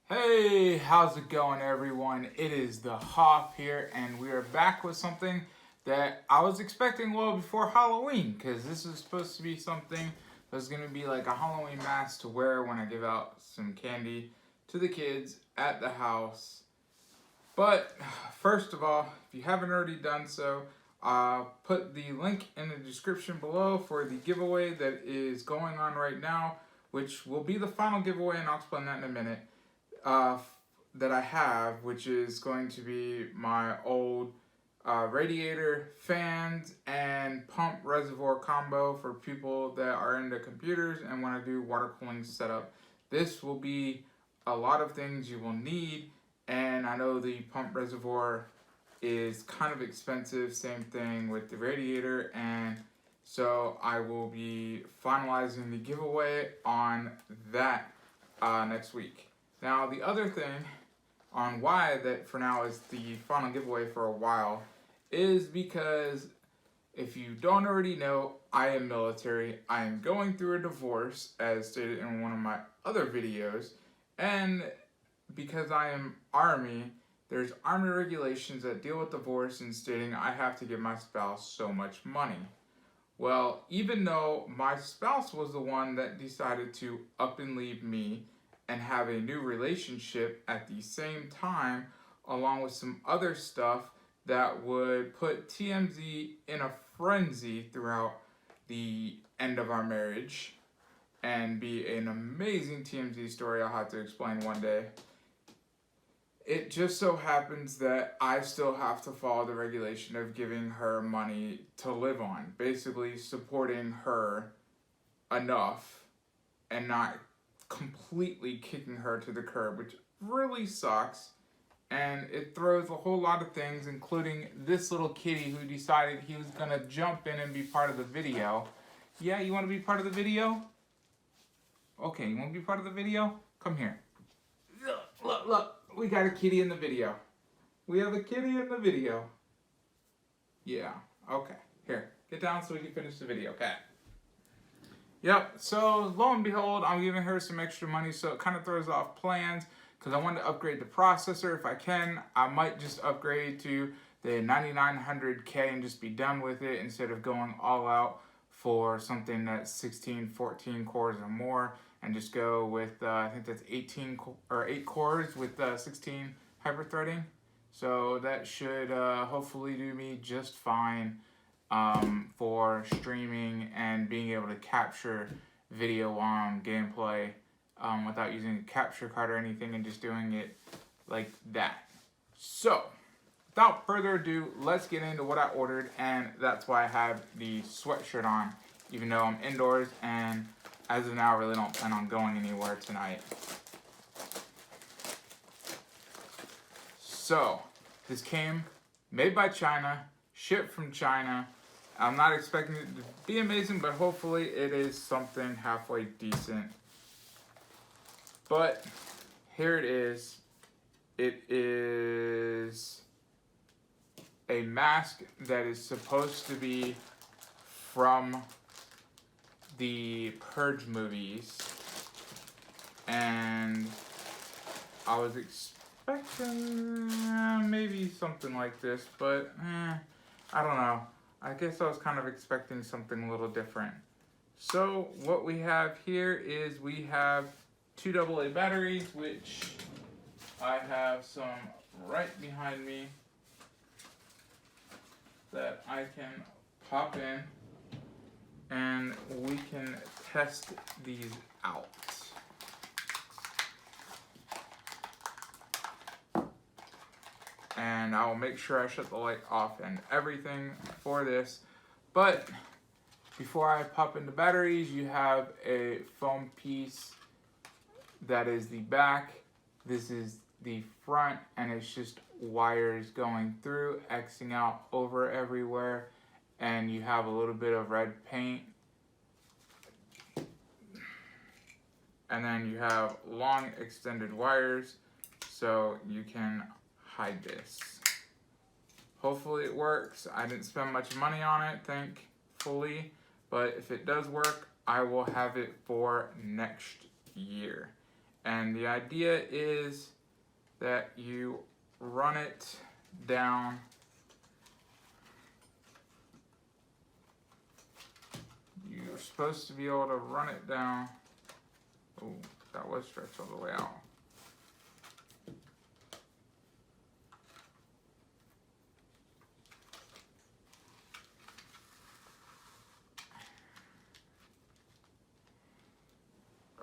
Hey, how's it going, everyone? It is the Hoff here, and we are back with something that I was expecting well before Halloween, because this is supposed to be something that's going to be like a Halloween mask to wear when I give out some candy to the kids at the house. But first of all, if you haven't already done so, put the link in the description below for the giveaway that is going on right now, which will be the final giveaway, and I'll explain that in a minute. That I have, which is going to be my old radiator, fans, and pump reservoir combo for people that are into computers and want to do water cooling setup. This will be a lot of things you will need, and I know the pump reservoir is kind of expensive, same thing with the radiator, and so I will be finalizing the giveaway on that next week. Now, the other thing on why that for now is the final giveaway for a while is because if you don't already know, I am military. I am going through a divorce, as stated in one of my other videos, and because I am Army, there's Army regulations that deal with divorce and stating I have to give my spouse so much money. Well, even though my spouse was the one that decided to up and leave me and have a new relationship at the same time, along with some other stuff that would put TMZ in a frenzy throughout the end of our marriage and be an amazing TMZ story I'll have to explain one day. It just so happens that I still have to follow the regulation of giving her money to live on, basically supporting her enough and not completely kicking her to the curb, which really sucks. And it throws a whole lot of things, including this little kitty who decided he was gonna jump in and be part of the video. Yeah, you wanna be part of the video? Okay, you wanna be part of the video? Come here. Look, we got a kitty in the video. We have a kitty in the video. Yeah, okay. Here, get down so we can finish the video, okay? Yep, so lo and behold, I'm giving her some extra money, so it kind of throws off plans because I want to upgrade the processor if I can. I might just upgrade to the 9900K and just be done with it instead of going all out for something that's 16, 14 cores or more and just go with, I think that's 8 cores with 16 hyper-threading. So that should hopefully do me just fine for streaming and being able to capture video on gameplay without using a capture card or anything and just doing it like that. So, without further ado, let's get into what I ordered, and that's why I have the sweatshirt on, even though I'm indoors, and as of now, I really don't plan on going anywhere tonight. So, this came made by China, shipped from China. I'm not expecting it to be amazing, but hopefully it is something halfway decent. But here it is. It is a mask that is supposed to be from the Purge movies. And I was expecting maybe something like this, but I don't know. I guess I was kind of expecting something a little different. So what we have here is we have 2 AA batteries, which I have some right behind me that I can pop in and we can test these out. And I will make sure I shut the light off and everything for this. But before I pop in the batteries, you have a foam piece that is the back. This is the front, and it's just wires going through, Xing out over everywhere, and you have a little bit of red paint. And then you have long extended wires, so you can hide this. Hopefully it works. I didn't spend much money on it, thankfully, but if it does work, I will have it for next year. And the idea is that you run it down you're supposed to be able to run it down. Oh, that was stretched all the way out.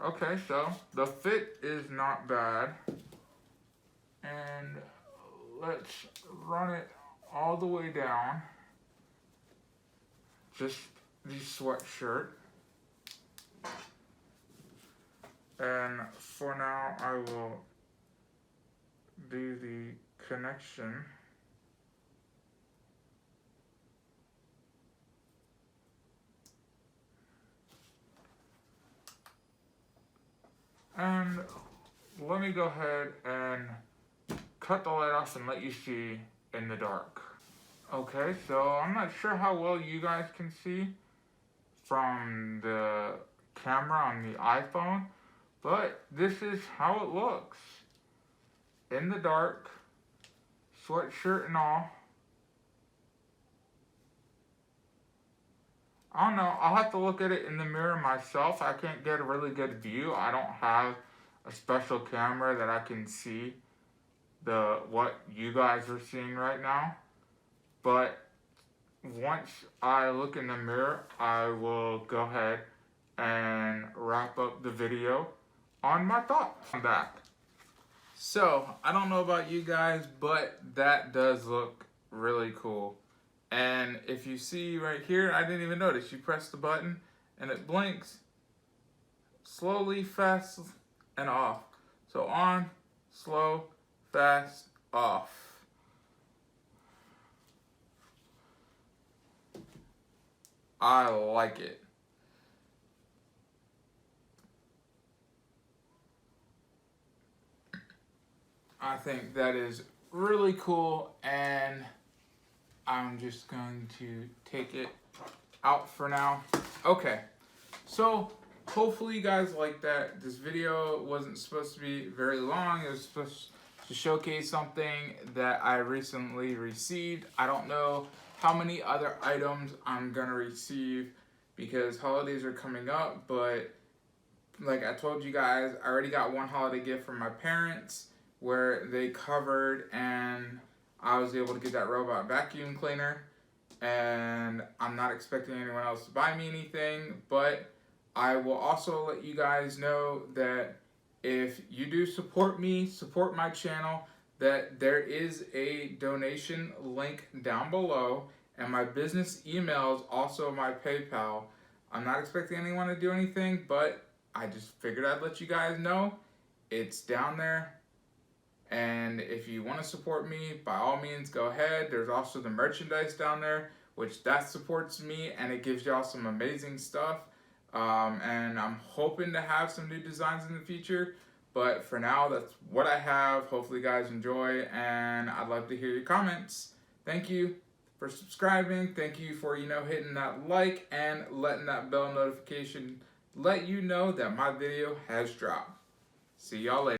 Okay, so the fit is not bad. And let's run it all the way down. Just the sweatshirt. And for now, I will do the connection. And let me go ahead and cut the light off and let you see in the dark. Okay, so I'm not sure how well you guys can see from the camera on the iPhone, but this is how it looks. In the dark, sweatshirt and all. I don't know, I'll have to look at it in the mirror myself. I can't get a really good view. I don't have a special camera that I can see what you guys are seeing right now. But once I look in the mirror, I will go ahead and wrap up the video on my thoughts. I'm back. So, I don't know about you guys, but that does look really cool. And if you see right here, I didn't even notice. You press the button and it blinks slowly, fast, and off. So on, slow, fast, off. I like it. I think that is really cool, and I'm just going to take it out for now. Okay, so hopefully you guys like that. This video wasn't supposed to be very long. It was supposed to showcase something that I recently received. I don't know how many other items I'm gonna receive because holidays are coming up, but like I told you guys, I already got one holiday gift from my parents where they covered, and I was able to get that robot vacuum cleaner, and I'm not expecting anyone else to buy me anything, but I will also let you guys know that if you do support me, support my channel, that there is a donation link down below, and my business email is also my PayPal. I'm not expecting anyone to do anything, but I just figured I'd let you guys know. It's down there. And if you want to support me, by all means, go ahead. There's also the merchandise down there, which that supports me, and it gives y'all some amazing stuff. And I'm hoping to have some new designs in the future. But for now, that's what I have. Hopefully you guys enjoy, and I'd love to hear your comments. Thank you for subscribing. Thank you for, hitting that like and letting that bell notification let you know that my video has dropped. See y'all later.